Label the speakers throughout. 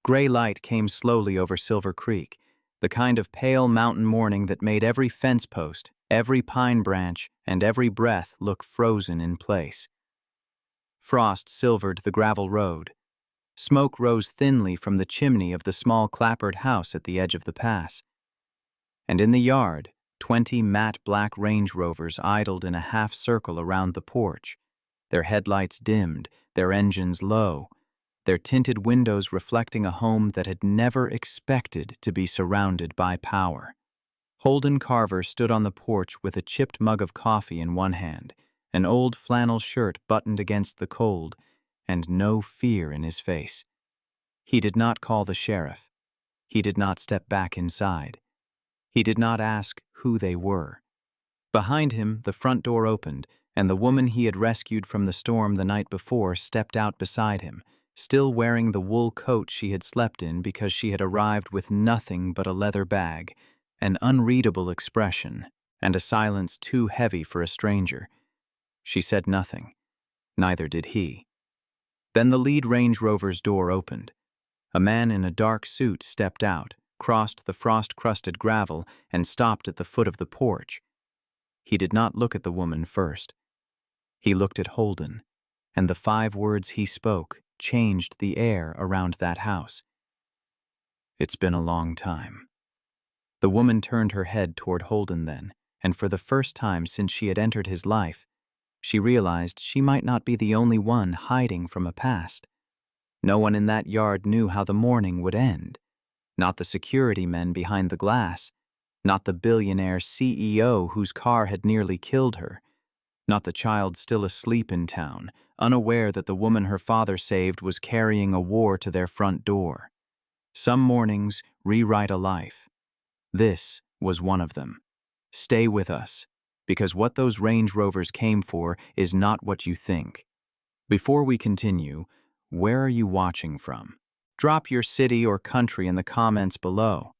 Speaker 1: Gray light came slowly over Silver Creek, the kind of pale mountain morning that made every fence post, every pine branch, and every breath look frozen in place. Frost silvered the gravel road. Smoke rose thinly from the chimney of the small clapboard house at the edge of the pass. And in the yard, 20 matte black Range Rovers idled in a half circle around the porch, their headlights dimmed, their engines low, their tinted windows reflecting a home that had never expected to be surrounded by power. Holden Carver stood on the porch with a chipped mug of coffee in one hand, an old flannel shirt buttoned against the cold, and no fear in his face. He did not call the sheriff. He did not step back inside. He did not ask who they were. Behind him, the front door opened, and the woman he had rescued from the storm the night before stepped out beside him, still wearing the wool coat she had slept in because she had arrived with nothing but a leather bag, an unreadable expression, and a silence too heavy for a stranger. She said nothing. Neither did he. Then the lead Range Rover's door opened. A man in a dark suit stepped out, crossed the frost-crusted gravel, and stopped at the foot of the porch. He did not look at the woman first. He looked at Holden, and the 5 words he spoke changed the air around that house. It's been a long time. The woman turned her head toward Holden then, and for the first time since she had entered his life, she realized she might not be the only one hiding from a past. No one in that yard knew how the morning would end. Not the security men behind the glass, not the billionaire CEO whose car had nearly killed her, not the child still asleep in town, unaware that the woman her father saved was carrying a war to their front door. Some mornings rewrite a life. This was one of them. Stay with us, because what those Range Rovers came for is not what you think. Before we continue, where are you watching from? Drop your city or country in the comments below.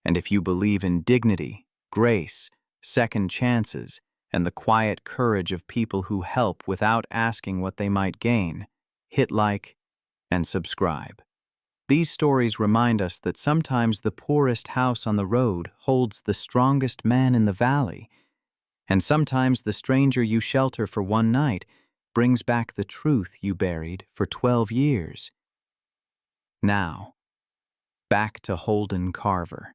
Speaker 1: And if you believe in dignity, grace, second chances, and the quiet courage of people who help without asking what they might gain, hit like and subscribe. These stories remind us that sometimes the poorest house on the road holds the strongest man in the valley, and sometimes the stranger you shelter for one night brings back the truth you buried for 12 years. Now, back to Holden Carver.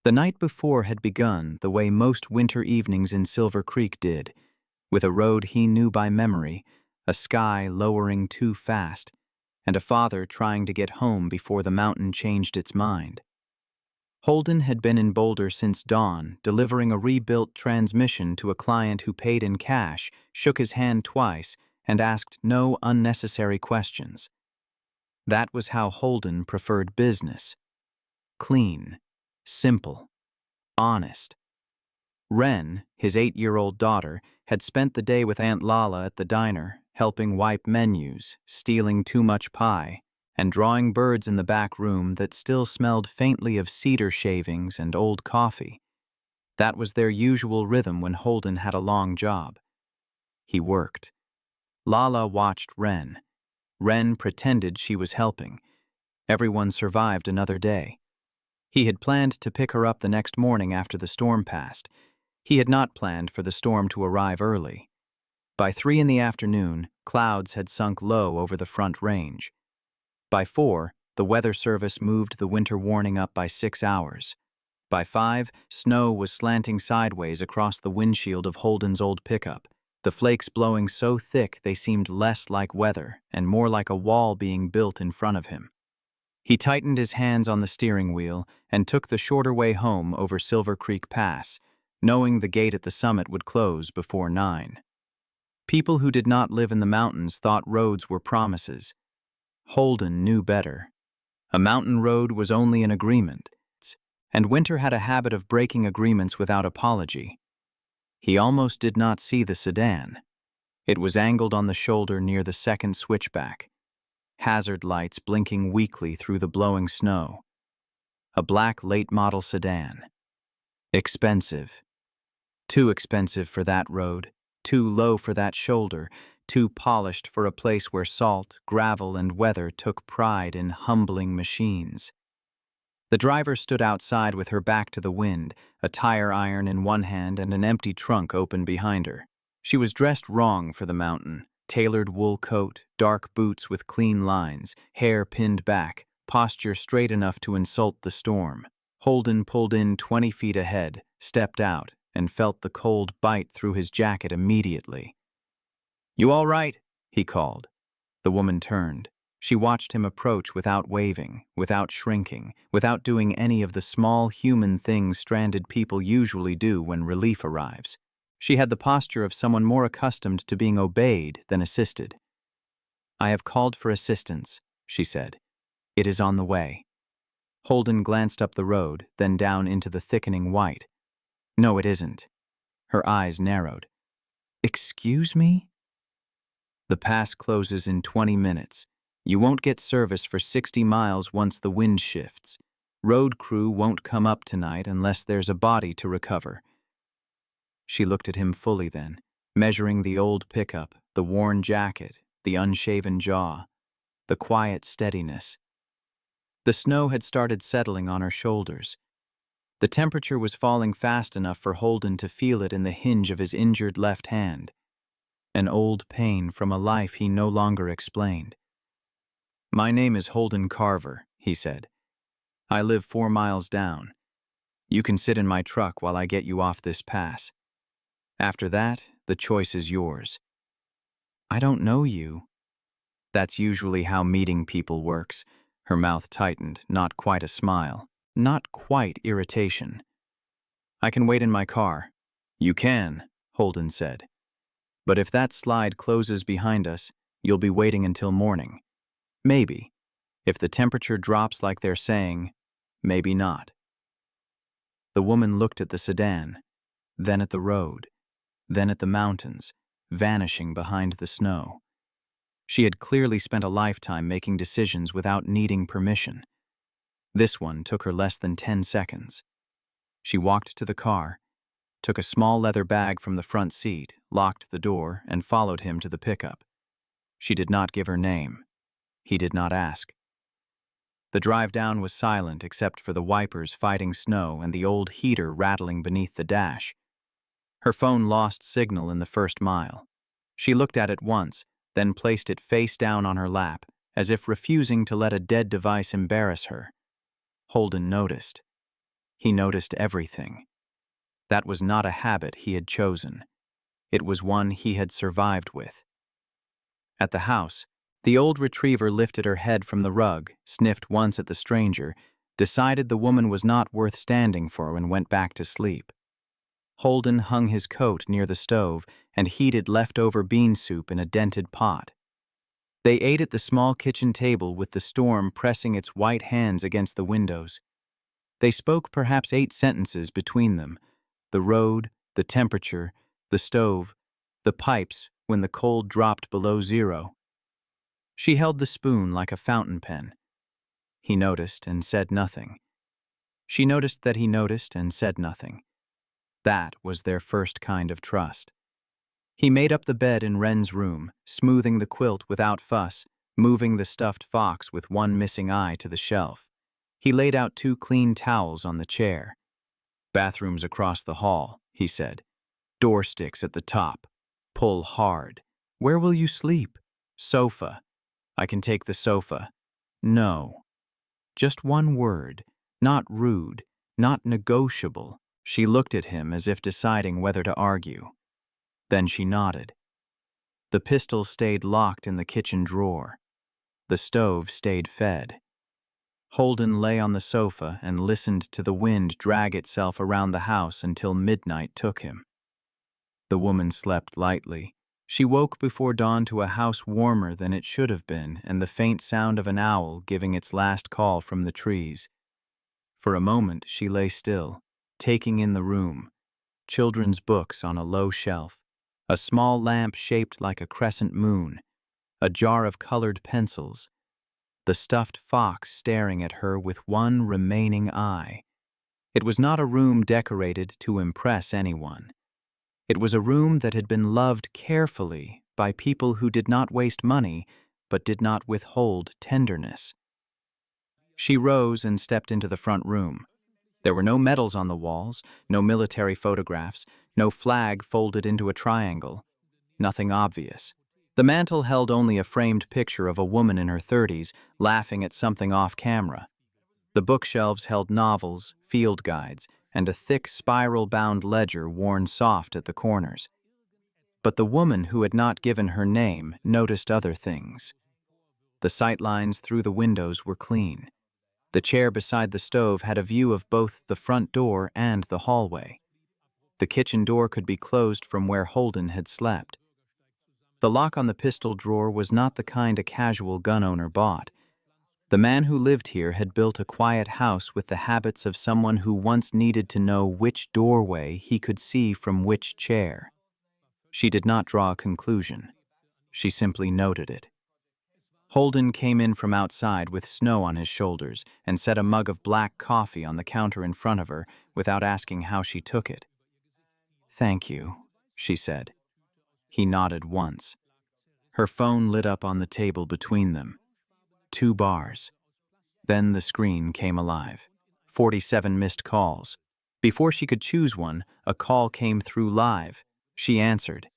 Speaker 1: The night before had begun the way most winter evenings in Silver Creek did, with a road he knew by memory, a sky lowering too fast, and a father trying to get home before the mountain changed its mind. Holden had been in Boulder since dawn, delivering a rebuilt transmission to a client who paid in cash, shook his hand twice, and asked no unnecessary questions. That was how Holden preferred business. Clean, simple, honest. Wren, his 8-year-old daughter, had spent the day with Aunt Lala at the diner, helping wipe menus, stealing too much pie, and drawing birds in the back room that still smelled faintly of cedar shavings and old coffee. That was their usual rhythm when Holden had a long job. He worked. Lala watched Wren. Wren pretended she was helping. Everyone survived another day. He had planned to pick her up the next morning after the storm passed. He had not planned for the storm to arrive early. By 3 in the afternoon, clouds had sunk low over the Front Range. By 4, the Weather Service moved the winter warning up by 6 hours. By 5, snow was slanting sideways across the windshield of Holden's old pickup, the flakes blowing so thick they seemed less like weather and more like a wall being built in front of him. He tightened his hands on the steering wheel and took the shorter way home over Silver Creek Pass, knowing the gate at the summit would close before 9. People who did not live in the mountains thought roads were promises. Holden knew better. A mountain road was only an agreement, and winter had a habit of breaking agreements without apology. He almost did not see the sedan. It was angled on the shoulder near the second switchback, hazard lights blinking weakly through the blowing snow. A black late-model sedan. Expensive. Too expensive for that road, too low for that shoulder, too polished for a place where salt, gravel, and weather took pride in humbling machines. The driver stood outside with her back to the wind, a tire iron in one hand and an empty trunk open behind her. She was dressed wrong for the mountain. Tailored wool coat, dark boots with clean lines, hair pinned back, posture straight enough to insult the storm. Holden pulled in 20 feet ahead, stepped out, and felt the cold bite through his jacket immediately. "You all right?" he called. The woman turned. She watched him approach without waving, without shrinking, without doing any of the small human things stranded people usually do when relief arrives. She had the posture of someone more accustomed to being obeyed than assisted. "I have called for assistance," she said. "It is on the way." Holden glanced up the road, then down into the thickening white. "No, it isn't." Her eyes narrowed. "Excuse me?" "The pass closes in 20 minutes. You won't get service for 60 miles once the wind shifts. Road crew won't come up tonight unless there's a body to recover." She looked at him fully then, measuring the old pickup, the worn jacket, the unshaven jaw, the quiet steadiness. The snow had started settling on her shoulders. The temperature was falling fast enough for Holden to feel it in the hinge of his injured left hand. An old pain from a life he no longer explained. "My name is Holden Carver," he said. "I live 4 miles down. You can sit in my truck while I get you off this pass. After that, the choice is yours." "I don't know you." "That's usually how meeting people works." Her mouth tightened, not quite a smile, not quite irritation. "I can wait in my car." "You can," Holden said. "But if that slide closes behind us, you'll be waiting until morning. Maybe. If the temperature drops like they're saying, maybe not." The woman looked at the sedan, then at the road, then at the mountains, vanishing behind the snow. She had clearly spent a lifetime making decisions without needing permission. This one took her less than 10 seconds. She walked to the car, took a small leather bag from the front seat, locked the door, and followed him to the pickup. She did not give her name. He did not ask. The drive down was silent except for the wipers fighting snow and the old heater rattling beneath the dash. Her phone lost signal in the first mile. She looked at it once, then placed it face down on her lap, as if refusing to let a dead device embarrass her. Holden noticed. He noticed everything. That was not a habit he had chosen. It was one he had survived with. At the house, the old retriever lifted her head from the rug, sniffed once at the stranger, decided the woman was not worth standing for, and went back to sleep. Holden hung his coat near the stove and heated leftover bean soup in a dented pot. They ate at the small kitchen table with the storm pressing its white hands against the windows. They spoke perhaps 8 sentences between them: the road, the temperature, the stove, the pipes when the cold dropped below 0. She held the spoon like a fountain pen. He noticed and said nothing. She noticed that he noticed and said nothing. That was their first kind of trust. He made up the bed in Wren's room, smoothing the quilt without fuss, moving the stuffed fox with one missing eye to the shelf. He laid out 2 clean towels on the chair. "Bathrooms across the hall," he said. "Door sticks at the top. Pull hard. Where will you sleep?" "Sofa." "I can take the sofa." "No." Just one word, not rude, not negotiable. She looked at him as if deciding whether to argue. Then she nodded. The pistol stayed locked in the kitchen drawer. The stove stayed fed. Holden lay on the sofa and listened to the wind drag itself around the house until midnight took him. The woman slept lightly. She woke before dawn to a house warmer than it should have been and the faint sound of an owl giving its last call from the trees. For a moment she lay still, taking in the room. Children's books on a low shelf, a small lamp shaped like a crescent moon, a jar of colored pencils, the stuffed fox staring at her with one remaining eye. It was not a room decorated to impress anyone. It was a room that had been loved carefully by people who did not waste money, but did not withhold tenderness. She rose and stepped into the front room. There were no medals on the walls, no military photographs, no flag folded into a triangle. Nothing obvious. The mantel held only a framed picture of a woman in her 30s laughing at something off camera. The bookshelves held novels, field guides, and a thick spiral-bound ledger worn soft at the corners. But the woman who had not given her name noticed other things. The sightlines through the windows were clean. The chair beside the stove had a view of both the front door and the hallway. The kitchen door could be closed from where Holden had slept. The lock on the pistol drawer was not the kind a casual gun owner bought. The man who lived here had built a quiet house with the habits of someone who once needed to know which doorway he could see from which chair. She did not draw a conclusion. She simply noted it. Holden came in from outside with snow on his shoulders and set a mug of black coffee on the counter in front of her without asking how she took it. "Thank you," she said. He nodded once. Her phone lit up on the table between them. 2 bars. Then the screen came alive. 47 missed calls. Before she could choose one, a call came through live. She answered.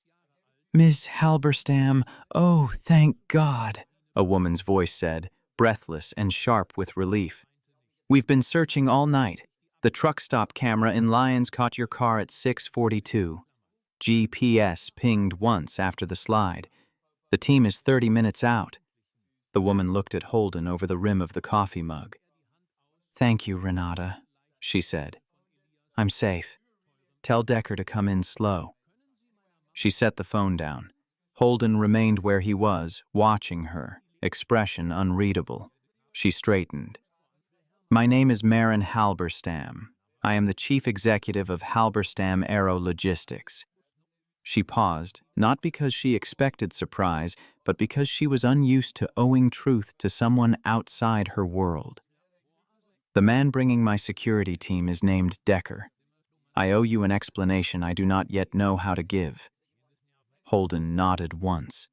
Speaker 1: "Miss Halberstam, oh, thank God," a woman's voice said, breathless and sharp with relief. "We've been searching all night. The truck stop camera in Lyons caught your car at 6:42. GPS pinged once after the slide. The team is 30 minutes out." The woman looked at Holden over the rim of the coffee mug. "Thank you, Renata," she said. "I'm safe. Tell Decker to come in slow." She set the phone down. Holden remained where he was, watching her, expression unreadable. She straightened. "My name is Maren Halberstam. I am the chief executive of Halberstam Aero Logistics." She paused, not because she expected surprise, but because she was unused to owing truth to someone outside her world. "The man bringing my security team is named Decker. I owe you an explanation I do not yet know how to give." Holden nodded once.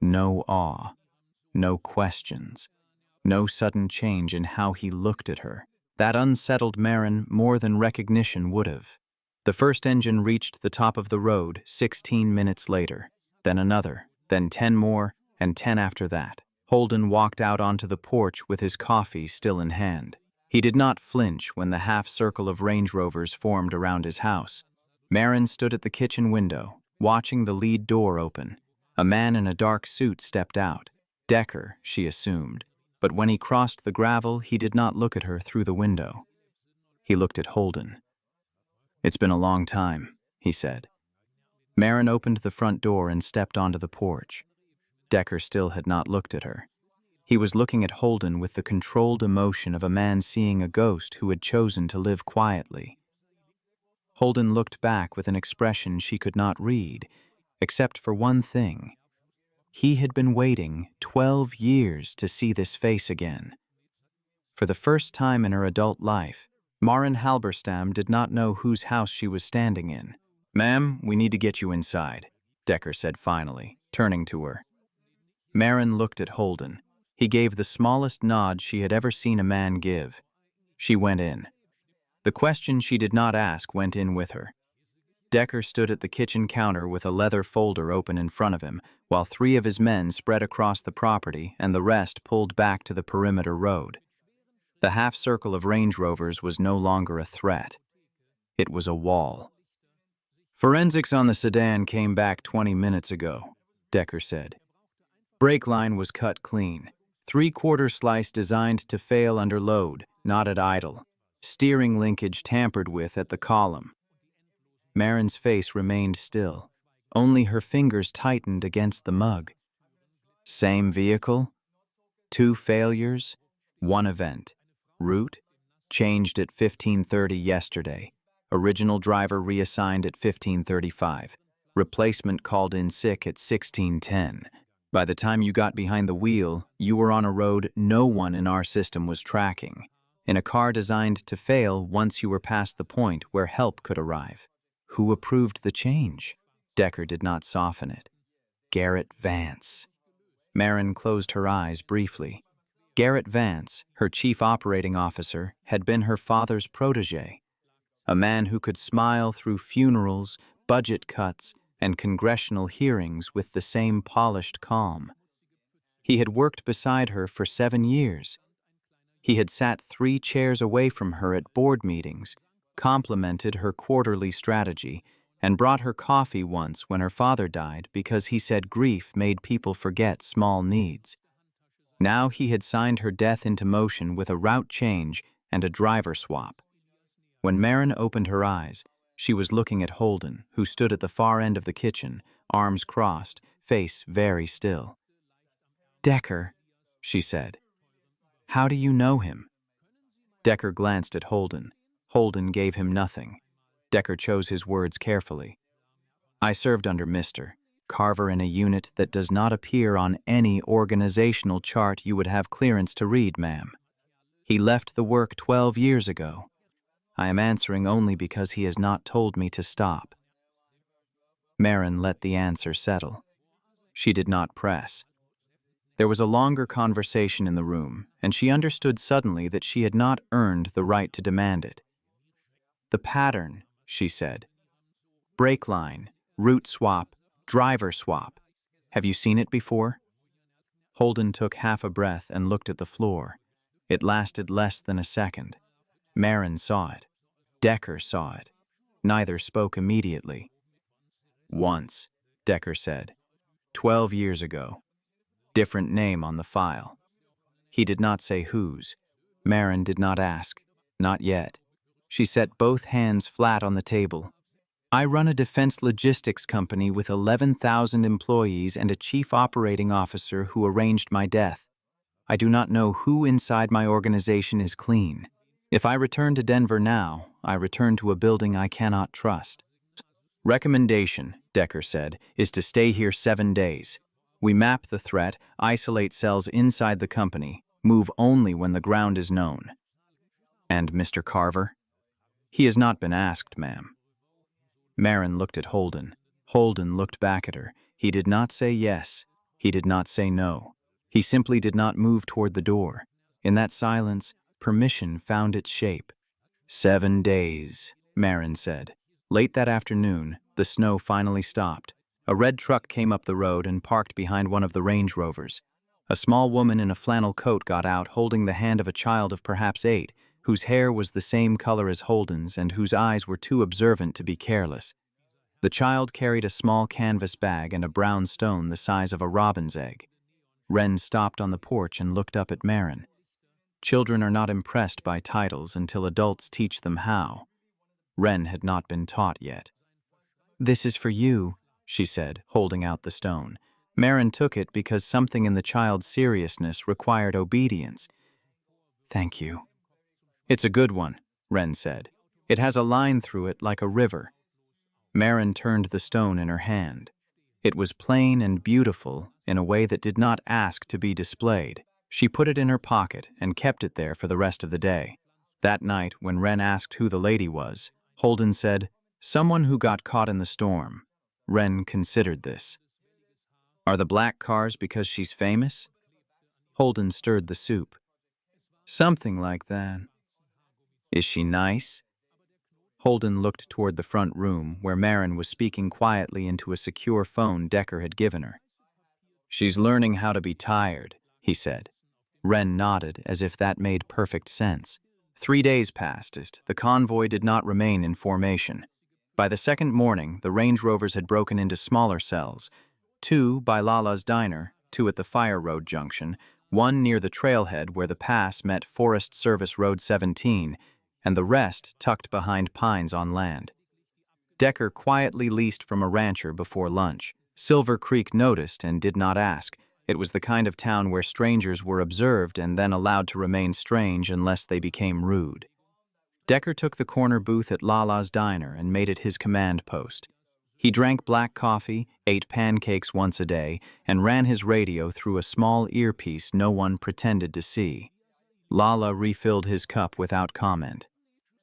Speaker 1: No awe, no questions, no sudden change in how he looked at her. That unsettled Maren more than recognition would have. The first engine reached the top of the road 16 minutes later, then another, then 10 more, and 10 after that. Holden walked out onto the porch with his coffee still in hand. He did not flinch when the half-circle of Range Rovers formed around his house. Maren stood at the kitchen window, watching the lead door open. A man in a dark suit stepped out. Decker, she assumed. But when he crossed the gravel, he did not look at her through the window. He looked at Holden. "It's been a long time," he said. Maren opened the front door and stepped onto the porch. Decker still had not looked at her. He was looking at Holden with the controlled emotion of a man seeing a ghost who had chosen to live quietly. Holden looked back with an expression she could not read, except for one thing. He had been waiting 12 years to see this face again. For the first time in her adult life, Maren Halberstam did not know whose house she was standing in. "Ma'am, we need to get you inside," Decker said finally, turning to her. Maren looked at Holden. He gave the smallest nod she had ever seen a man give. She went in. The question she did not ask went in with her. Decker stood at the kitchen counter with a leather folder open in front of him, while 3 of his men spread across the property and the rest pulled back to the perimeter road. The half-circle of Range Rovers was no longer a threat. It was a wall. "Forensics on the sedan came back 20 minutes ago," Decker said. "Brake line was cut clean. 3/4 slice designed to fail under load, not at idle. Steering linkage tampered with at the column." Maren's face remained still. Only her fingers tightened against the mug. "Same vehicle? 2 failures? 1 event. Route? Changed at 15:30 yesterday. Original driver reassigned at 15:35. Replacement called in sick at 16:10. By the time you got behind the wheel, you were on a road no one in our system was tracking, in a car designed to fail once you were past the point where help could arrive. Who approved the change?" Decker did not soften it. Garrett Vance. Marin closed her eyes briefly. Garrett Vance, her chief operating officer, had been her father's protege, a man who could smile through funerals, budget cuts, and congressional hearings with the same polished calm. He had worked beside her for 7 years. He had sat 3 chairs away from her at board meetings, complimented her quarterly strategy, and brought her coffee once when her father died because he said grief made people forget small needs. Now he had signed her death into motion with a route change and a driver swap. When Marin opened her eyes, she was looking at Holden, who stood at the far end of the kitchen, arms crossed, face very still. "Decker," she said. "How do you know him?" Decker glanced at Holden. Holden gave him nothing. Decker chose his words carefully. "I served under Mr. Carver in a unit that does not appear on any organizational chart you would have clearance to read, ma'am. He left the work 12 years ago. I am answering only because he has not told me to stop." Marin let the answer settle. She did not press. There was a longer conversation in the room, and she understood suddenly that she had not earned the right to demand it. "The pattern," she said. "Brake line, route swap, driver swap. Have you seen it before?" Holden took half a breath and looked at the floor. It lasted less than a second. Marin saw it. Decker saw it. Neither spoke immediately. "Once," Decker said. 12 years ago. Different name on the file." He did not say whose. Marin did not ask. Not yet. She set both hands flat on the table. "I run a defense logistics company with 11,000 employees and a chief operating officer who arranged my death. I do not know who inside my organization is clean. If I return to Denver now, I return to a building I cannot trust." "Recommendation," Decker said, "is to stay here 7 days. We map the threat, isolate cells inside the company, move only when the ground is known." "And Mr. Carver?" "He has not been asked, ma'am." Marin looked at Holden. Holden looked back at her. He did not say yes. He did not say no. He simply did not move toward the door. In that silence, permission found its shape. 7 days, Marin said. Late that afternoon, the snow finally stopped. A red truck came up the road and parked behind one of the Range Rovers. A small woman in a flannel coat got out, holding the hand of a child of perhaps 8, whose hair was the same color as Holden's and whose eyes were too observant to be careless. The child carried a small canvas bag and a brown stone the size of a robin's egg. Wren stopped on the porch and looked up at Marin. Children are not impressed by titles until adults teach them how. Wren had not been taught yet. "This is for you," she said, holding out the stone. Marin took it because something in the child's seriousness required obedience. "Thank you." "It's a good one," Wren said. "It has a line through it like a river." Marin turned the stone in her hand. It was plain and beautiful in a way that did not ask to be displayed. She put it in her pocket and kept it there for the rest of the day. That night, when Wren asked who the lady was, Holden said, "Someone who got caught in the storm." Wren considered this. "Are the black cars because she's famous?" Holden stirred the soup. "Something like that." "Is she nice?" Holden looked toward the front room where Marin was speaking quietly into a secure phone Decker had given her. "She's learning how to be tired," he said. Wren nodded as if that made perfect sense. 3 days passed. The convoy did not remain in formation. By the second morning, the Range Rovers had broken into smaller cells. 2 by Lala's diner, 2 at the Fire Road junction, 1 near the trailhead where the pass met Forest Service Road 17, and the rest tucked behind pines on land. Decker quietly leased from a rancher before lunch. Silver Creek noticed and did not ask. It was the kind of town where strangers were observed and then allowed to remain strange unless they became rude. Decker took the corner booth at Lala's diner and made it his command post. He drank black coffee, ate pancakes once a day, and ran his radio through a small earpiece no one pretended to see. Lala refilled his cup without comment.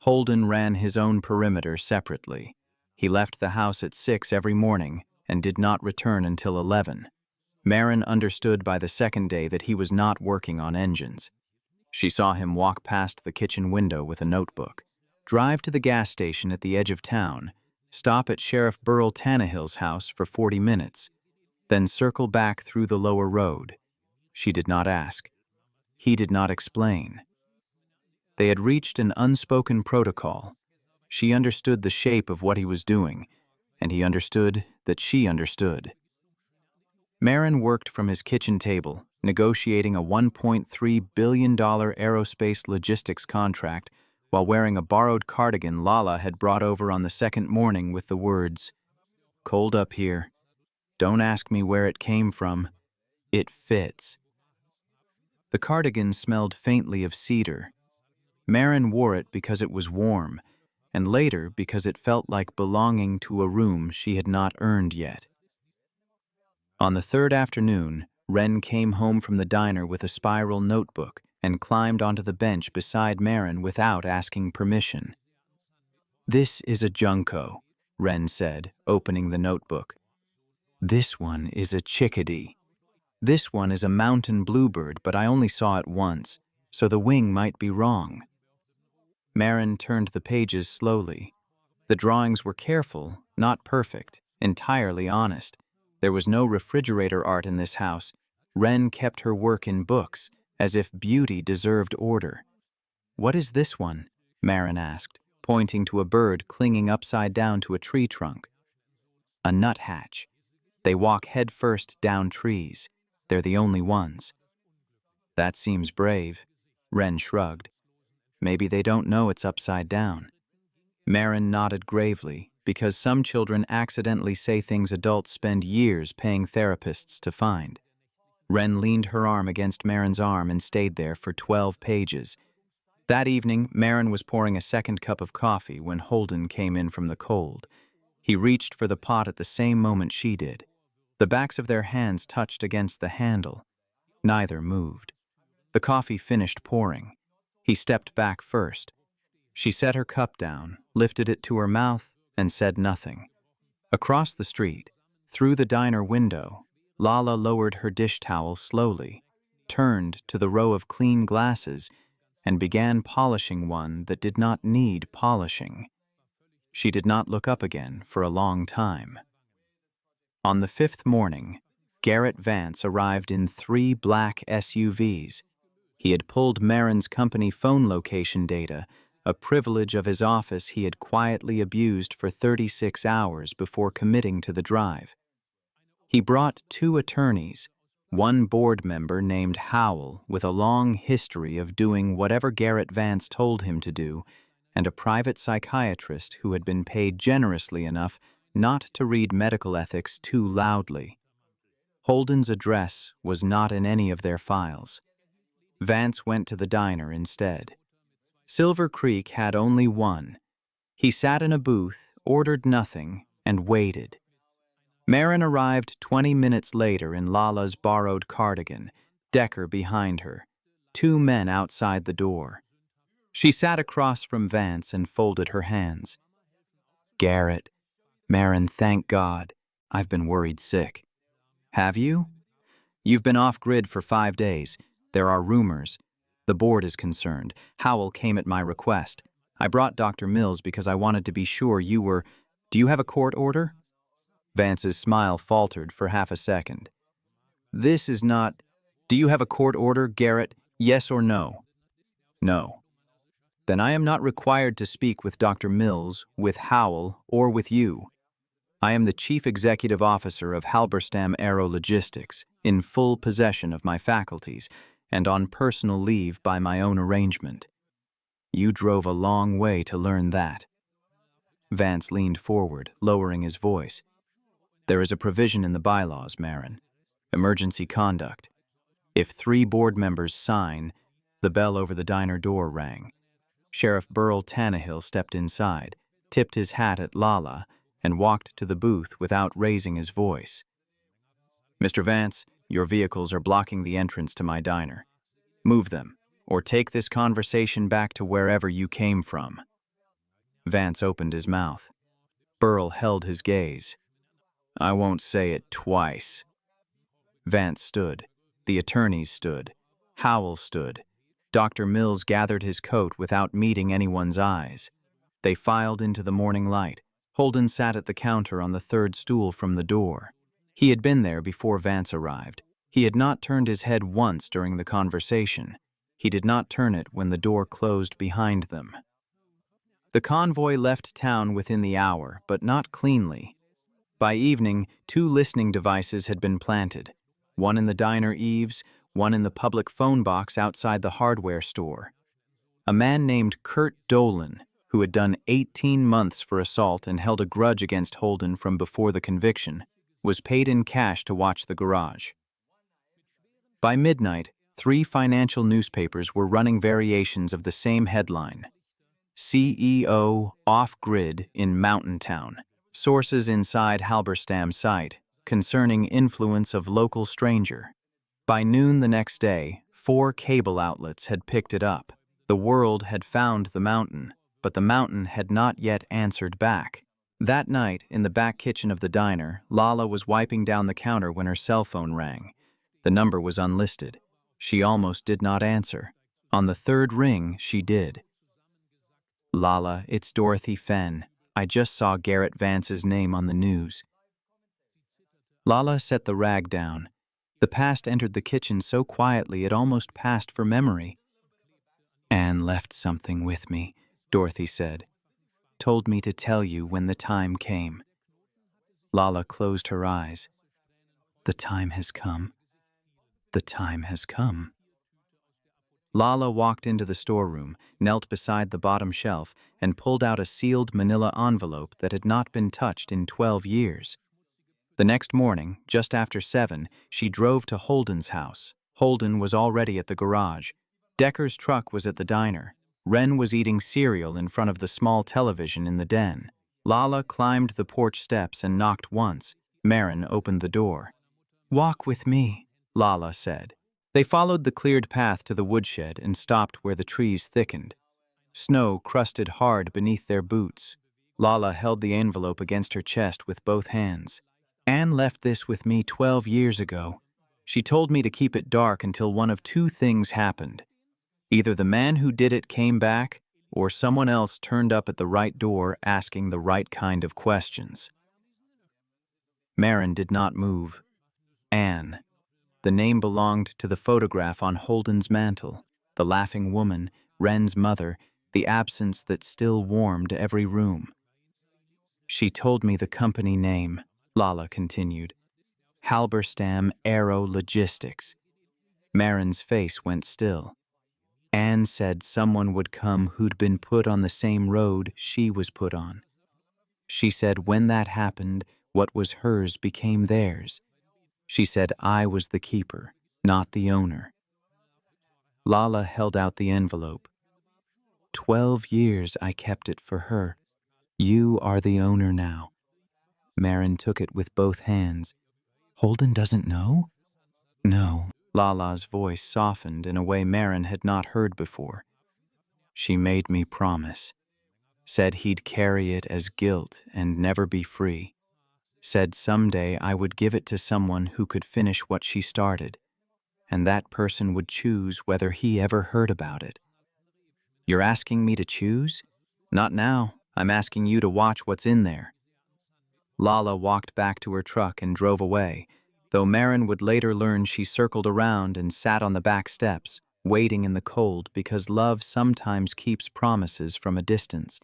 Speaker 1: Holden ran his own perimeter separately. He left the house at 6 every morning, and did not return until 11. Marin understood by the second day that he was not working on engines. She saw him walk past the kitchen window with a notebook, drive to the gas station at the edge of town, stop at Sheriff Burl Tannehill's house for 40 minutes, then circle back through the lower road. She did not ask. He did not explain. They had reached an unspoken protocol. She understood the shape of what he was doing, and he understood that she understood. Marin worked from his kitchen table, negotiating a $1.3 billion aerospace logistics contract while wearing a borrowed cardigan Lala had brought over on the second morning with the words, "Cold up here. Don't ask me where it came from. It fits." The cardigan smelled faintly of cedar. Marin wore it because it was warm, and later because it felt like belonging to a room she had not earned yet. On the third afternoon, Wren came home from the diner with a spiral notebook and climbed onto the bench beside Marin without asking permission. "This is a junco," Wren said, opening the notebook. "This one is a chickadee. This one is a mountain bluebird, but I only saw it once, so the wing might be wrong." Marin turned the pages slowly. The drawings were careful, not perfect, entirely honest. There was no refrigerator art in this house. Wren kept her work in books, as if beauty deserved order. "What is this one?" Marin asked, pointing to a bird clinging upside down to a tree trunk. "A nuthatch. They walk headfirst down trees. They're the only ones." "That seems brave." Wren shrugged. "Maybe they don't know it's upside down." Marin nodded gravely, because some children accidentally say things adults spend years paying therapists to find. Wren leaned her arm against Marin's arm and stayed there for 12 pages. That evening, Marin was pouring a second cup of coffee when Holden came in from the cold. He reached for the pot at the same moment she did. The backs of their hands touched against the handle. Neither moved. The coffee finished pouring. He stepped back first. She set her cup down, lifted it to her mouth, and said nothing. Across the street, through the diner window, Lala lowered her dish towel slowly, turned to the row of clean glasses, and began polishing one that did not need polishing. She did not look up again for a long time. On the fifth morning, Garrett Vance arrived in 3 black SUVs. He had pulled Marin's company phone location data, a privilege of his office he had quietly abused for 36 hours before committing to the drive. He brought 2 attorneys, one board member named Howell with a long history of doing whatever Garrett Vance told him to do, and a private psychiatrist who had been paid generously enough not to read medical ethics too loudly. Holden's address was not in any of their files. Vance went to the diner instead. Silver Creek had only one. He sat in a booth, ordered nothing, and waited. Marin arrived 20 minutes later in Lala's borrowed cardigan, Decker behind her, 2 men outside the door. She sat across from Vance and folded her hands. "Garrett, Marin, thank God. I've been worried sick." "Have you?" "You've been off-grid for 5 days. There are rumors. The board is concerned. Howell came at my request. I brought Dr. Mills because I wanted to be sure you were... Do you have a court order?" Vance's smile faltered for half a second. "This is not... Do you have a court order, Garrett? Yes or no?" "No." "Then I am not required to speak with Dr. Mills, with Howell, or with you. I am the Chief Executive Officer of Halberstam Aero Logistics, in full possession of my faculties, and on personal leave by my own arrangement. You drove a long way to learn that." Vance leaned forward, lowering his voice. "There is a provision in the bylaws, Marin. Emergency conduct. If 3 board members sign..." The bell over the diner door rang. Sheriff Burl Tannehill stepped inside, tipped his hat at Lala, and walked to the booth without raising his voice. "Mr. Vance, your vehicles are blocking the entrance to my diner. Move them, or take this conversation back to wherever you came from." Vance opened his mouth. Burl held his gaze. I won't say it twice. Vance stood. The attorneys stood. Howell stood. Dr. Mills gathered his coat without meeting anyone's eyes. They filed into the morning light. Holden sat at the counter on the third stool from the door. He had been there before Vance arrived. He had not turned his head once during the conversation. He did not turn it when the door closed behind them. The convoy left town within the hour, but not cleanly. By evening, 2 listening devices had been planted, one in the diner eaves, one in the public phone box outside the hardware store. A man named Kurt Dolan, who had done 18 months for assault and held a grudge against Holden from before the conviction, was paid in cash to watch the garage. By midnight, 3 financial newspapers were running variations of the same headline: CEO off-grid in Mountain Town. Sources inside Halberstam site concerning influence of local stranger. By noon the next day, 4 cable outlets had picked it up. The world had found the mountain, but the mountain had not yet answered back. That night, in the back kitchen of the diner, Lala was wiping down the counter when her cell phone rang. The number was unlisted. She almost did not answer. On the 3rd ring, she did. Lala, it's Dorothy Fenn. I just saw Garrett Vance's name on the news. Lala set the rag down. The past entered the kitchen so quietly it almost passed for memory. Anne left something with me, Dorothy said. Told me to tell you when the time came. Lala closed her eyes. The time has come. The time has come. Lala walked into the storeroom, knelt beside the bottom shelf, and pulled out a sealed manila envelope that had not been touched in 12 years. The next morning, just after 7, she drove to Holden's house. Holden was already at the garage. Decker's truck was at the diner. Wren was eating cereal in front of the small television in the den. Lala climbed the porch steps and knocked once. Marin opened the door. "Walk with me," Lala said. They followed the cleared path to the woodshed and stopped where the trees thickened. Snow crusted hard beneath their boots. Lala held the envelope against her chest with both hands. Anne left this with me 12 years ago. She told me to keep it dark until one of 2 things happened. Either the man who did it came back, or someone else turned up at the right door asking the right kind of questions. Marin did not move. Anne. The name belonged to the photograph on Holden's mantel, the laughing woman, Wren's mother, the absence that still warmed every room. She told me the company name, Lala continued. Halberstam Aero Logistics. Marin's face went still. Anne said someone would come who'd been put on the same road she was put on. She said when that happened, what was hers became theirs. She said I was the keeper, not the owner. Lala held out the envelope. 12 years I kept it for her. You are the owner now. Marin took it with both hands. Holden doesn't know? No. Lala's voice softened in a way Marin had not heard before. She made me promise. Said he'd carry it as guilt and never be free. Said someday I would give it to someone who could finish what she started, and that person would choose whether he ever heard about it. You're asking me to choose? Not now. I'm asking you to watch what's in there. Lala walked back to her truck and drove away, though Marin would later learn she circled around and sat on the back steps, waiting in the cold because love sometimes keeps promises from a distance.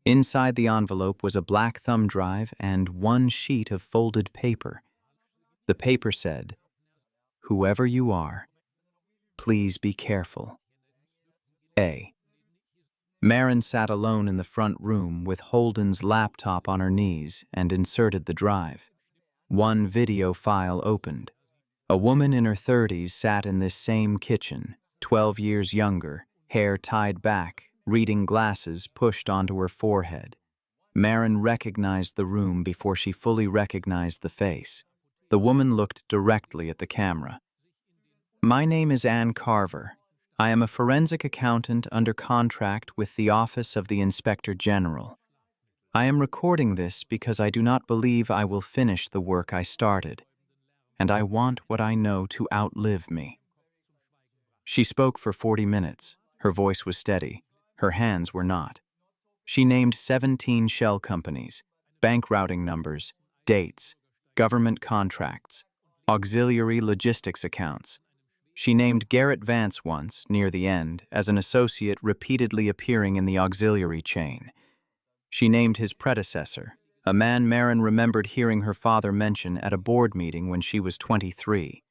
Speaker 1: Inside the envelope was a black thumb drive and 1 sheet of folded paper. The paper said, "Whoever you are, please be careful. A." Marin sat alone in the front room with Holden's laptop on her knees and inserted the drive. 1 video file opened. A woman in her 30s sat in this same kitchen, 12 years younger, hair tied back, reading glasses pushed onto her forehead. Marin recognized the room before she fully recognized the face. The woman looked directly at the camera. My name is Ann Carver. I am a forensic accountant under contract with the Office of the Inspector General. I am recording this because I do not believe I will finish the work I started, and I want what I know to outlive me. She spoke for 40 minutes. Her voice was steady. Her hands were not. She named 17 shell companies, bank routing numbers, dates, government contracts, auxiliary logistics accounts. She named Garrett Vance once, near the end, as an associate repeatedly appearing in the auxiliary chain. She named his predecessor, a man Marin remembered hearing her father mention at a board meeting when she was 23.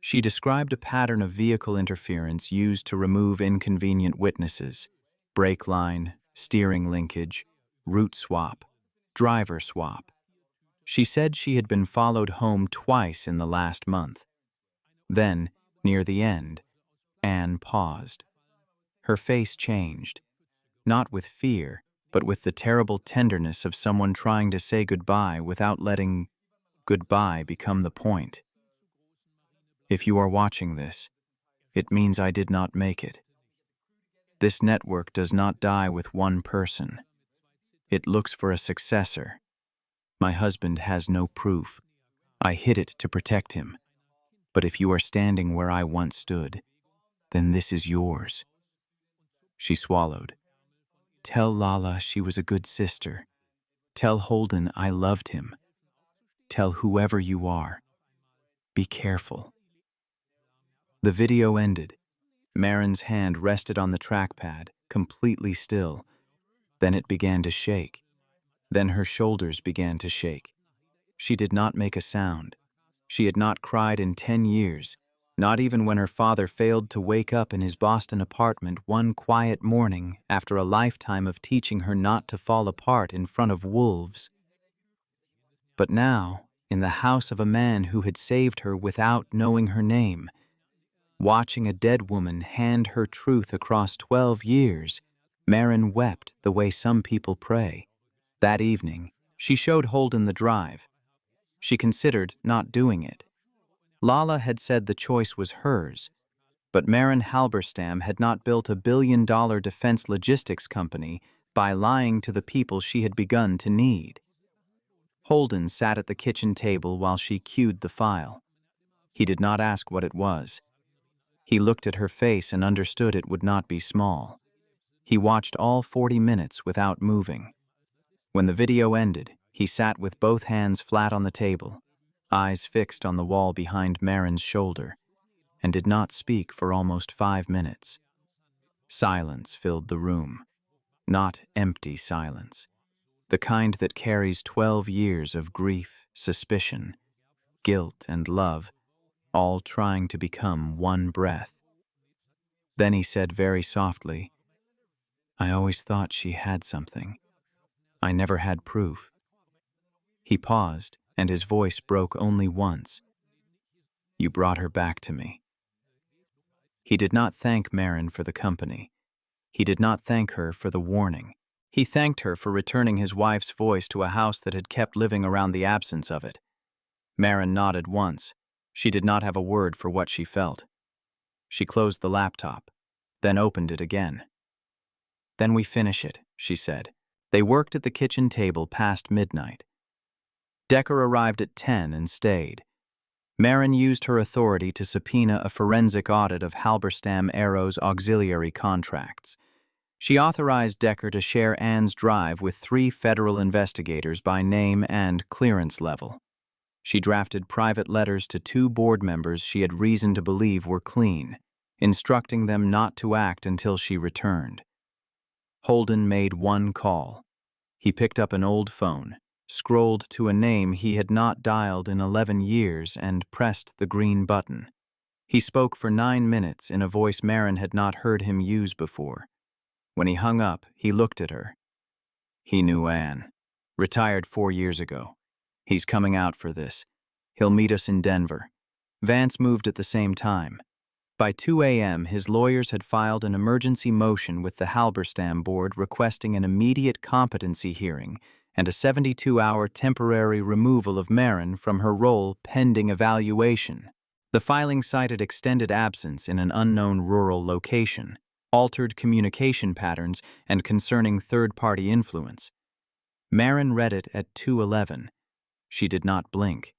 Speaker 1: She described a pattern of vehicle interference used to remove inconvenient witnesses: brake line, steering linkage, route swap, driver swap. She said she had been followed home twice in the last month. Then, near the end, Anne paused. Her face changed, not with fear, but with the terrible tenderness of someone trying to say goodbye without letting goodbye become the point. If you are watching this, it means I did not make it. This network does not die with one person. It looks for a successor. My husband has no proof. I hid it to protect him. But if you are standing where I once stood, then this is yours. She swallowed. Tell Lala she was a good sister. Tell Holden I loved him. Tell whoever you are. Be careful. The video ended. Marin's hand rested on the trackpad, completely still. Then it began to shake. Then her shoulders began to shake. She did not make a sound. She had not cried in 10 years, not even when her father failed to wake up in his Boston apartment one quiet morning after a lifetime of teaching her not to fall apart in front of wolves. But now, in the house of a man who had saved her without knowing her name, watching a dead woman hand her truth across 12 years, Marin wept the way some people pray. That evening, she showed Holden the drive. She considered not doing it. Lala had said the choice was hers, but Marin Halberstam had not built a billion-dollar defense logistics company by lying to the people she had begun to need. Holden sat at the kitchen table while she cued the file. He did not ask what it was. He looked at her face and understood it would not be small. He watched all 40 minutes without moving. When the video ended, he sat with both hands flat on the table, eyes fixed on the wall behind Marin's shoulder, and did not speak for almost 5 minutes. Silence filled the room. Not empty silence. The kind that carries 12 years of grief, suspicion, guilt, and love, all trying to become one breath. Then he said very softly, I always thought she had something. I never had proof. He paused, and his voice broke only once. You brought her back to me. He did not thank Marin for the company. He did not thank her for the warning. He thanked her for returning his wife's voice to a house that had kept living around the absence of it. Marin nodded once. She did not have a word for what she felt. She closed the laptop, then opened it again. Then we finish it, she said. They worked at the kitchen table past midnight. Decker arrived at 10 and stayed. Marin used her authority to subpoena a forensic audit of Halberstam Aero's auxiliary contracts. She authorized Decker to share Anne's drive with 3 federal investigators by name and clearance level. She drafted private letters to 2 board members she had reason to believe were clean, instructing them not to act until she returned. Holden made one call. He picked up an old phone, scrolled to a name he had not dialed in 11 years, and pressed the green button. He spoke for 9 minutes in a voice Marin had not heard him use before. When he hung up, he looked at her. He knew Anne. Retired 4 years ago. He's coming out for this. He'll meet us in Denver. Vance moved at the same time. By 2 a.m., his lawyers had filed an emergency motion with the Halberstam board requesting an immediate competency hearing and a 72-hour temporary removal of Marin from her role pending evaluation. The filing cited extended absence in an unknown rural location, altered communication patterns, and concerning third-party influence. Marin read it at 2:11. She did not blink.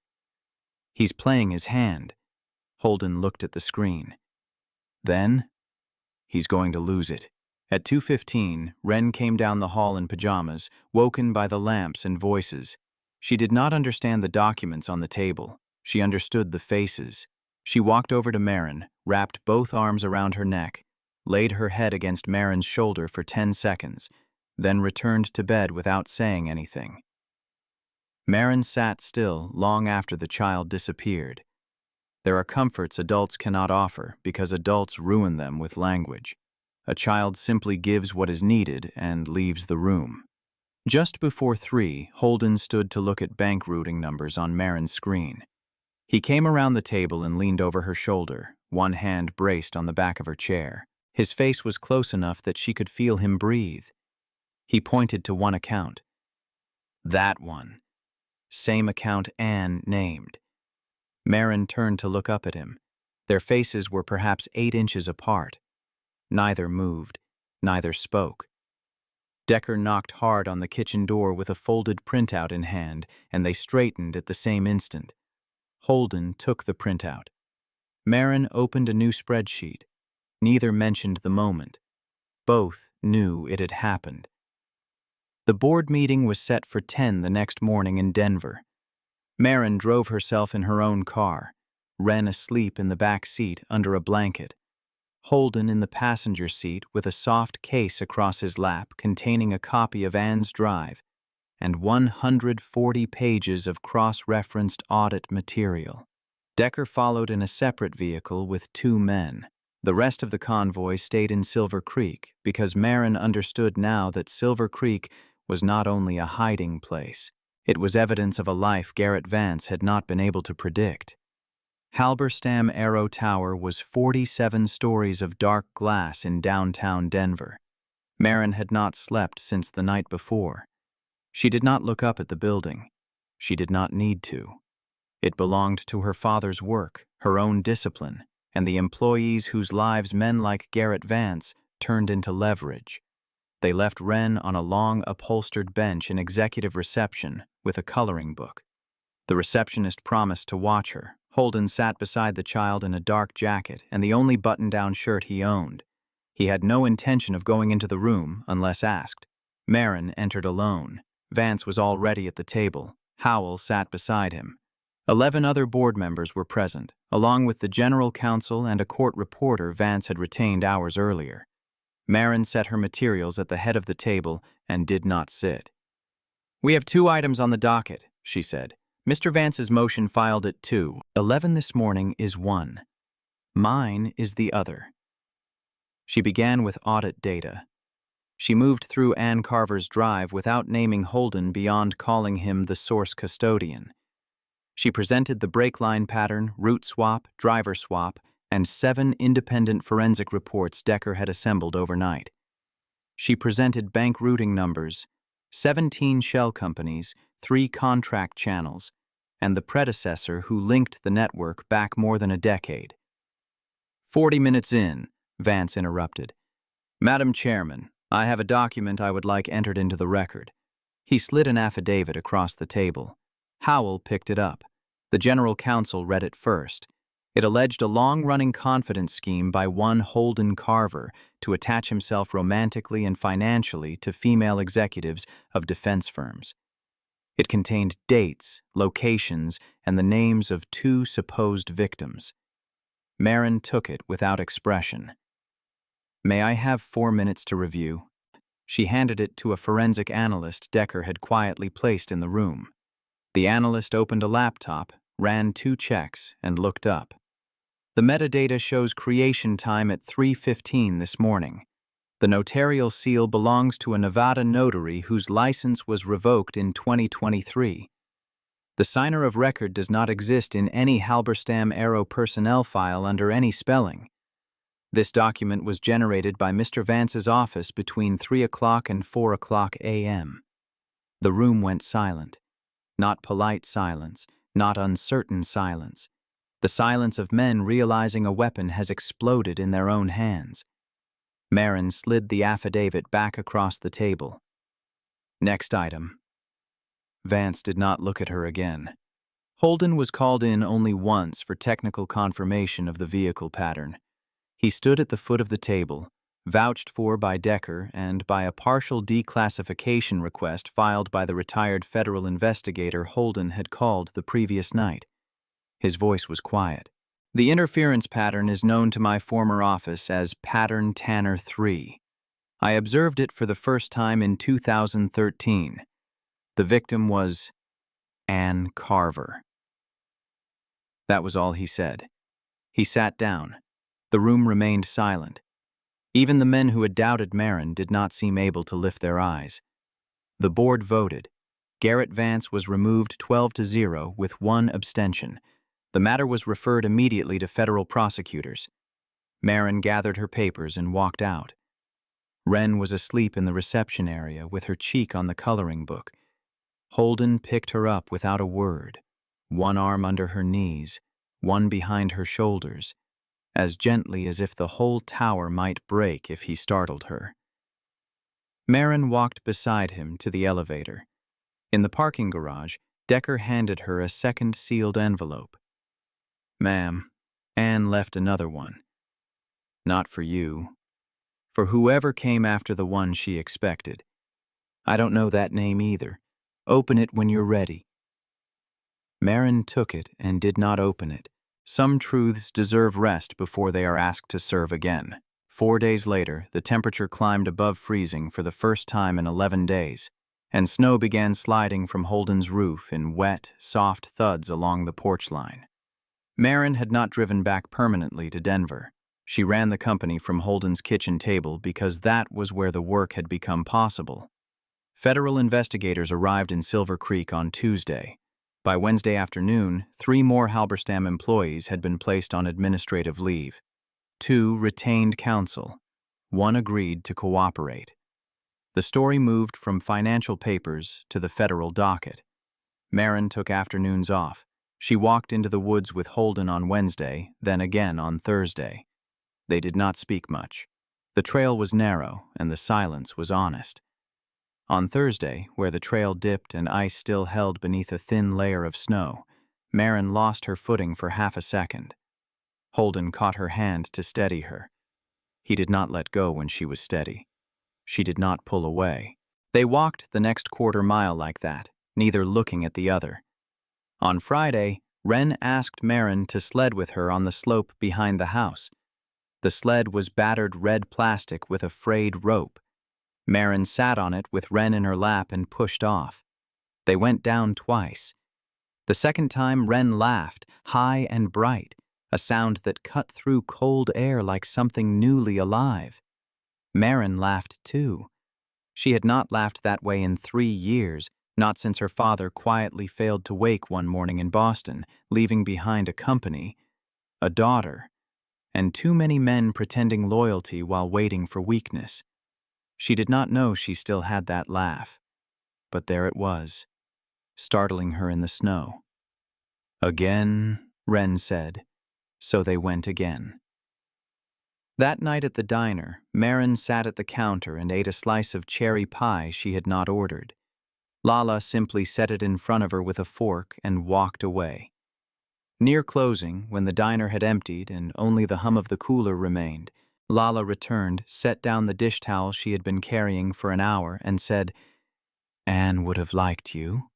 Speaker 1: He's playing his hand. Holden looked at the screen. Then, he's going to lose it. At 2:15, Wren came down the hall in pajamas, woken by the lamps and voices. She did not understand the documents on the table. She understood the faces. She walked over to Marin, wrapped both arms around her neck, laid her head against Marin's shoulder for 10 seconds, then returned to bed without saying anything. Marin sat still long after the child disappeared. There are comforts adults cannot offer because adults ruin them with language. A child simply gives what is needed and leaves the room. Just before 3, Holden stood to look at bank routing numbers on Marin's screen. He came around the table and leaned over her shoulder, one hand braced on the back of her chair. His face was close enough that she could feel him breathe. He pointed to one account. That one. Same account Anne named. Marin turned to look up at him. Their faces were perhaps 8 inches apart. Neither moved, neither spoke. Decker knocked hard on the kitchen door with a folded printout in hand, and they straightened at the same instant. Holden took the printout. Marin opened a new spreadsheet. Neither mentioned the moment. Both knew it had happened. The board meeting was set for 10 the next morning in Denver. Marin drove herself in her own car, Wren asleep in the back seat under a blanket, Holden in the passenger seat with a soft case across his lap containing a copy of Anne's drive and 140 pages of cross-referenced audit material. Decker followed in a separate vehicle with 2 men. The rest of the convoy stayed in Silver Creek because Marin understood now that Silver Creek was not only a hiding place, it was evidence of a life Garrett Vance had not been able to predict. Halberstam Aero Tower was 47 stories of dark glass in downtown Denver. Marin had not slept since the night before. She did not look up at the building. She did not need to. It belonged to her father's work, her own discipline, and the employees whose lives men like Garrett Vance turned into leverage. They left Wren on a long upholstered bench in executive reception with a coloring book. The receptionist promised to watch her. Holden sat beside the child in a dark jacket and the only button-down shirt he owned. He had no intention of going into the room unless asked. Marin entered alone. Vance was already at the table. Howell sat beside him. 11 other board members were present, along with the general counsel and a court reporter Vance had retained hours earlier. Marin set her materials at the head of the table and did not sit. "We have 2 items on the docket," she said. "Mr. Vance's motion filed at 2:11 this morning is one. Mine is the other." She began with audit data. She moved through Ann Carver's drive without naming Holden beyond calling him the source custodian. She presented the brake line pattern, route swap, driver swap, and 7 independent forensic reports Decker had assembled overnight. She presented bank routing numbers, 17 shell companies, 3 contract channels, and the predecessor who linked the network back more than a decade. 40 minutes in, Vance interrupted. "Madam Chairman, I have a document I would like entered into the record." He slid an affidavit across the table. Howell picked it up. The general counsel read it first. It alleged a long-running confidence scheme by one Holden Carver to attach himself romantically and financially to female executives of defense firms. It contained dates, locations, and the names of 2 supposed victims. Marin took it without expression. "May I have 4 minutes to review?" She handed it to a forensic analyst Decker had quietly placed in the room. The analyst opened a laptop, ran 2 checks, and looked up. "The metadata shows creation time at 3:15 this morning. The notarial seal belongs to a Nevada notary whose license was revoked in 2023. The signer of record does not exist in any Halberstam Aero personnel file under any spelling. This document was generated by Mr. Vance's office between 3 o'clock and 4 o'clock a.m. The room went silent. Not polite silence, not uncertain silence. The silence of men realizing a weapon has exploded in their own hands. Marin slid the affidavit back across the table. "Next item." Vance did not look at her again. Holden was called in only once for technical confirmation of the vehicle pattern. He stood at the foot of the table, vouched for by Decker and by a partial declassification request filed by the retired federal investigator Holden had called the previous night. His voice was quiet. The interference pattern is known to my former office as Pattern Tanner 3. I observed it for the first time in 2013. The victim was Ann Carver. That was all he said. He sat down. The room remained silent. Even the men who had doubted Marin did not seem able to lift their eyes. The board voted. Garrett Vance was removed 12-0 with one abstention. The matter was referred immediately to federal prosecutors. Marin gathered her papers and walked out. Wren was asleep in the reception area with her cheek on the coloring book. Holden picked her up without a word, one arm under her knees, one behind her shoulders, as gently as if the whole tower might break if he startled her. Marin walked beside him to the elevator. In the parking garage, Decker handed her a second sealed envelope. "Ma'am, Anne left another one. Not for you. For whoever came after the one she expected. I don't know that name either. Open it when you're ready." Marin took it and did not open it. Some truths deserve rest before they are asked to serve again. 4 days later, the temperature climbed above freezing for the first time in 11 days, and snow began sliding from Holden's roof in wet, soft thuds along the porch line. Marin had not driven back permanently to Denver. She ran the company from Holden's kitchen table because that was where the work had become possible. Federal investigators arrived in Silver Creek on Tuesday. By Wednesday afternoon, 3 more Halberstam employees had been placed on administrative leave. 2 retained counsel. 1 agreed to cooperate. The story moved from financial papers to the federal docket. Marin took afternoons off. She walked into the woods with Holden on Wednesday, then again on Thursday. They did not speak much. The trail was narrow, and the silence was honest. On Thursday, where the trail dipped and ice still held beneath a thin layer of snow, Marin lost her footing for half a second. Holden caught her hand to steady her. He did not let go when she was steady. She did not pull away. They walked the next quarter mile like that, neither looking at the other. On Friday, Wren asked Marin to sled with her on the slope behind the house. The sled was battered red plastic with a frayed rope. Marin sat on it with Wren in her lap and pushed off. They went down twice. The second time, Wren laughed, high and bright, a sound that cut through cold air like something newly alive. Marin laughed too. She had not laughed that way in 3 years, not since her father quietly failed to wake one morning in Boston, leaving behind a company, a daughter, and too many men pretending loyalty while waiting for weakness. She did not know she still had that laugh, but there it was, startling her in the snow. "Again," Wren said, so they went again. That night at the diner, Marin sat at the counter and ate a slice of cherry pie she had not ordered. Lala simply set it in front of her with a fork and walked away. Near closing, when the diner had emptied and only the hum of the cooler remained, Lala returned, set down the dish towel she had been carrying for an hour, and said, "Anne would have liked you."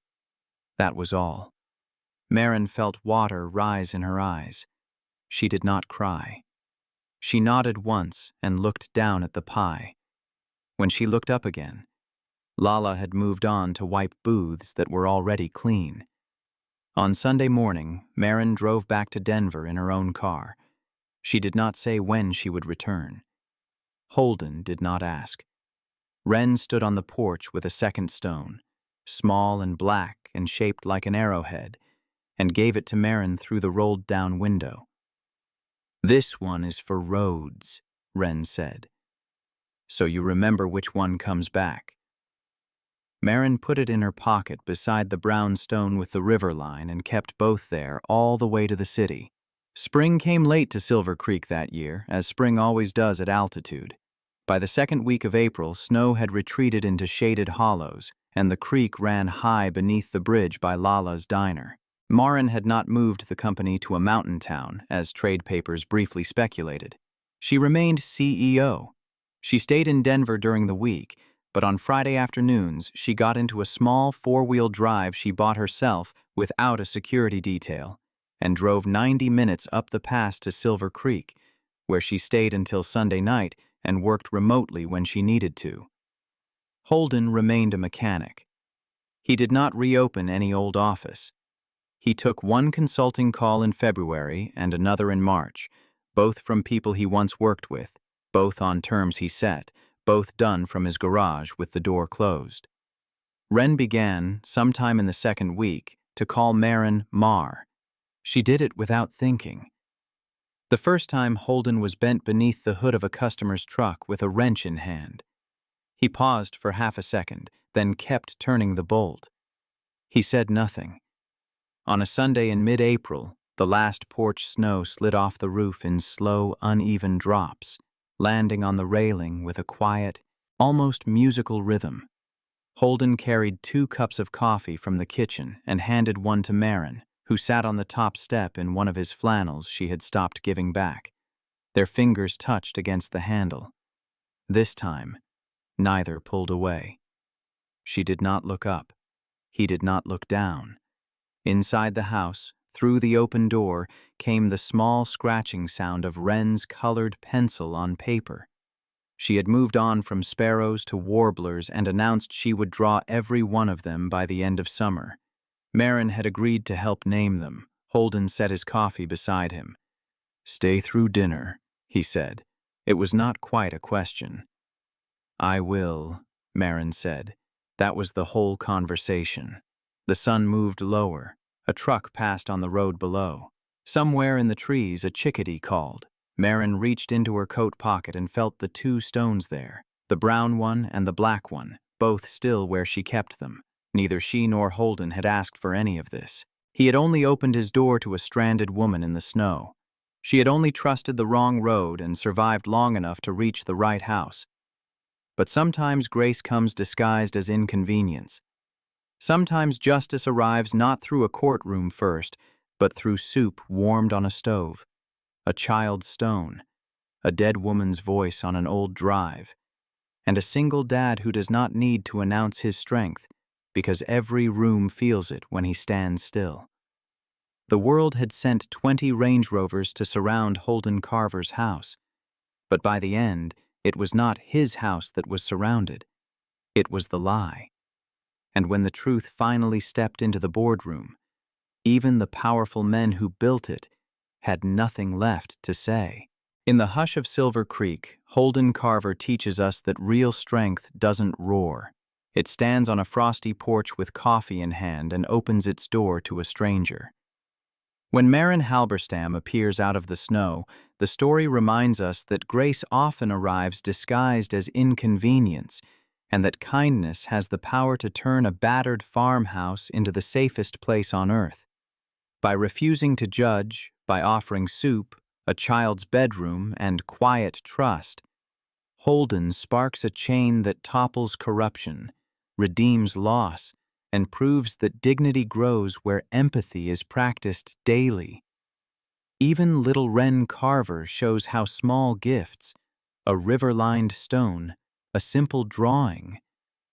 Speaker 1: That was all. Marin felt water rise in her eyes. She did not cry. She nodded once and looked down at the pie. When she looked up again, Lala had moved on to wipe booths that were already clean. On Sunday morning, Marin drove back to Denver in her own car. She did not say when she would return. Holden did not ask. Wren stood on the porch with a second stone, small and black and shaped like an arrowhead, and gave it to Marin through the rolled-down window. "This one is for roads," Wren said. "So you remember which one comes back." Marin put it in her pocket beside the brown stone with the river line and kept both there all the way to the city. Spring came late to Silver Creek that year, as spring always does at altitude. By the second week of April, snow had retreated into shaded hollows, and the creek ran high beneath the bridge by Lala's diner. Marin had not moved the company to a mountain town, as trade papers briefly speculated. She remained CEO. She stayed in Denver during the week, but on Friday afternoons she got into a small four-wheel drive she bought herself without a security detail and drove 90 minutes up the pass to Silver Creek, where she stayed until Sunday night and worked remotely when she needed to. Holden remained a mechanic. He did not reopen any old office. He took one consulting call in February and another in March, both from people he once worked with, both on terms he set, both done from his garage with the door closed. Wren began, sometime in the second week, to call Marin Mar. She did it without thinking. The first time, Holden was bent beneath the hood of a customer's truck with a wrench in hand. He paused for half a second, then kept turning the bolt. He said nothing. On a Sunday in mid-April, the last porch snow slid off the roof in slow, uneven drops, landing on the railing with a quiet, almost musical rhythm. Holden carried 2 cups of coffee from the kitchen and handed one to Marin, who sat on the top step in one of his flannels she had stopped giving back. Their fingers touched against the handle. This time, neither pulled away. She did not look up. He did not look down. Inside the house, through the open door, came the small scratching sound of Wren's colored pencil on paper. She had moved on from sparrows to warblers and announced she would draw every one of them by the end of summer. Marin had agreed to help name them. Holden set his coffee beside him. "Stay through dinner," he said. It was not quite a question. "I will," Marin said. That was the whole conversation. The sun moved lower. A truck passed on the road below. Somewhere in the trees, a chickadee called. Marin reached into her coat pocket and felt the 2 stones there, the brown one and the black one, both still where she kept them. Neither she nor Holden had asked for any of this. He had only opened his door to a stranded woman in the snow. She had only trusted the wrong road and survived long enough to reach the right house. But sometimes grace comes disguised as inconvenience. Sometimes justice arrives not through a courtroom first, but through soup warmed on a stove, a child's stone, a dead woman's voice on an old drive, and a single dad who does not need to announce his strength because every room feels it when he stands still. The world had sent 20 Range Rovers to surround Holden Carver's house, but by the end, it was not his house that was surrounded. It was the lie. And when the truth finally stepped into the boardroom, even the powerful men who built it had nothing left to say. In the hush of Silver Creek, Holden Carver teaches us that real strength doesn't roar. It stands on a frosty porch with coffee in hand and opens its door to a stranger. When Marin Halberstam appears out of the snow, the story reminds us that grace often arrives disguised as inconvenience, and that kindness has the power to turn a battered farmhouse into the safest place on earth. By refusing to judge, by offering soup, a child's bedroom, and quiet trust, Holden sparks a chain that topples corruption, redeems loss, and proves that dignity grows where empathy is practiced daily. Even little Wren Carver shows how small gifts, a river-lined stone, a simple drawing,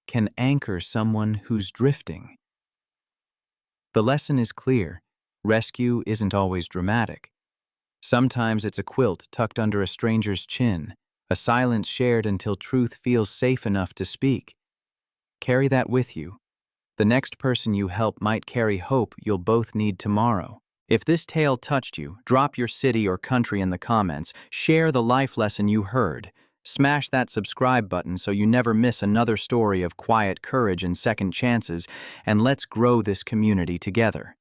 Speaker 1: can anchor someone who's drifting. The lesson is clear. Rescue isn't always dramatic. Sometimes it's a quilt tucked under a stranger's chin, a silence shared until truth feels safe enough to speak. Carry that with you. The next person you help might carry hope you'll both need tomorrow. If this tale touched you, drop your city or country in the comments. Share the life lesson you heard. Smash that subscribe button so you never miss another story of quiet courage and second chances, and let's grow this community together.